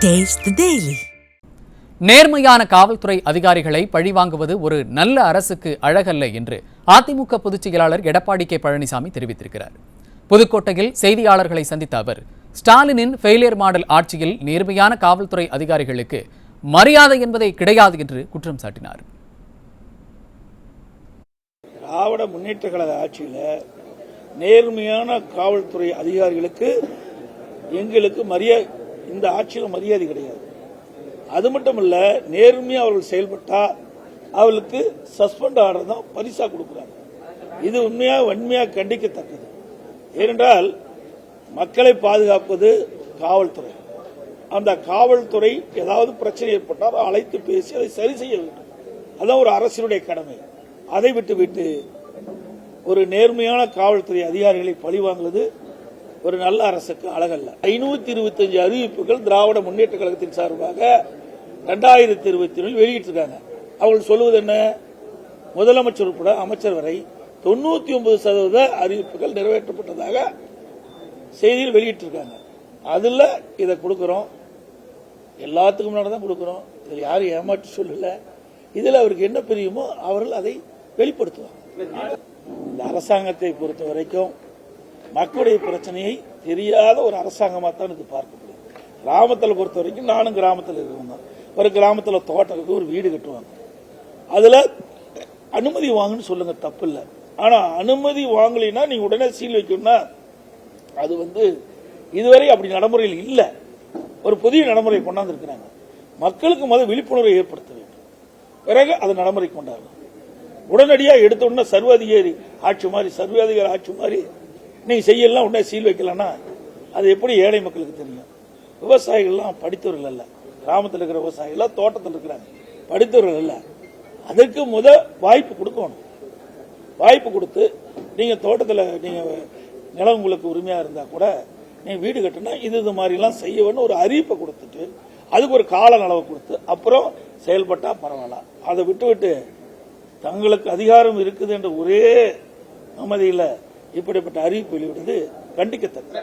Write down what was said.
Taste the Daily. நேர்மையான காவல்துறை அதிகாரிகளை பழிவாங்குவது ஒரு நல்ல அரசுக்கு அழகல்ல என்று அதிமுக பொதுச் செயலாளர் எடப்பாடி கே பழனிசாமி தெரிவித்திருக்கிறார். புதுக்கோட்டையில் செய்தியாளர்களை சந்தித்த அவர், ஸ்டாலினின் ஃபெயிலியர் மாடல் ஆட்சியில் நேர்மையான காவல்துறை அதிகாரிகளுக்கு மரியாதை என்பதே கிடையாது என்று குற்றம் சாட்டினார். திராவிட முன்னேற்ற கழக ஆட்சியில் நேர்மையான காவல்துறை அதிகாரிகளுக்கு எங்களுக்கு இந்த ஆட்சியில் மரியாதை கிடையாது. அது மட்டும் இல்ல, நேர்மையாக அவர்கள் செயல்பட்டா அவர்களுக்கு சஸ்பெண்ட் ஆர்டர் தான் பரிசா கொடுக்கிறாங்க. இது வன்மையாக கண்டிக்கத்தக்கது. ஏனென்றால் மக்களை பாதுகாப்பது காவல்துறை. அந்த காவல்துறை ஏதாவது பிரச்சனை ஏற்பட்டால் அழைத்து பேசி அதை சரி செய்ய வேண்டும். அதான் ஒரு அரசினுடைய கடமை. அதை விட்டுவிட்டு ஒரு நேர்மையான காவல்துறை அதிகாரிகளை பழிவாங்குவது ஒரு நல்ல அரசுக்கு அழகல்ல. 525 அறிவிப்புகள் திராவிட முன்னேற்ற கழகத்தின் சார்பாக 2021 வெளியிட்டிருக்காங்க. அவர்கள் சொல்லுவது என்ன? முதலமைச்சர் உட்பட அமைச்சர் வரை 99% அறிவிப்புகள் நிறைவேற்றப்பட்டதாக செய்தியில் வெளியிட்டிருக்காங்க. அதுல இதை கொடுக்கிறோம், எல்லாத்துக்கும் முன்னாடி தான் கொடுக்கிறோம். இதில் யாரும் ஏமாற்றி சொல்லல. இதில் அவருக்கு என்ன பிரியுமோ அவர்கள் அதை வெளிப்படுத்துவாங்க. இந்த அரசாங்கத்தை பொறுத்த வரைக்கும் மக்களுடைய பிரச்சனையை தெரியாத ஒரு அரசாங்கமாக தான் இது பார்க்கப்படுது. கிராமத்தில் பொறுத்த வரைக்கும் நானும் கிராமத்தில் இருக்கணும். ஒரு கிராமத்தில் தோட்டம் இருக்கு, ஒரு வீடு கட்டுவாங்க. அதுல அனுமதி வாங்குன்னு சொல்லுங்க, தப்பு இல்லை. ஆனா அனுமதி வாங்கலைன்னா நீங்க உடனே சீல் வைக்கணும்னா அது இதுவரை அப்படி நடைமுறையில் இல்லை. ஒரு புதிய நடைமுறை கொண்டாந்து இருக்கிறாங்க. மக்களுக்கு முதல் விழிப்புணர்வை ஏற்படுத்த வேண்டும், பிறகு அது நடைமுறை கொண்டாடணும். உடனடியாக எடுத்த உடனே சர்வாதிகாரி ஆட்சி மாதிரி நீங்க செய்யலாம், உடனே சீல் வைக்கலன்னா அது எப்படி ஏழை மக்களுக்கு தெரியும்? விவசாயிகள்லாம் படித்தவர்கள் அல்ல. கிராமத்தில் இருக்கிற விவசாயிகள் தோட்டத்தில் இருக்கிறாங்க, படித்தவர்கள் அல்ல. அதற்கு வாய்ப்பு கொடுக்கணும். வாய்ப்பு கொடுத்து நீங்க தோட்டத்தில் நீங்க நிலம் உங்களுக்கு உரிமையா இருந்தா கூட நீங்க வீடு கட்டினா இது மாதிரிலாம் செய்யணும்னு ஒரு அறிவிப்பை கொடுத்துட்டு அதுக்கு ஒரு கால அளவை கொடுத்து அப்புறம் செயல்பட்டா பரவாயில்ல. அதை விட்டு தங்களுக்கு அதிகாரம் இருக்குது என்ற ஒரே அமைதியில் இப்படிப்பட்ட அறிவிப்பு வெளியிடுவது கண்டிக்கத்தக்கது.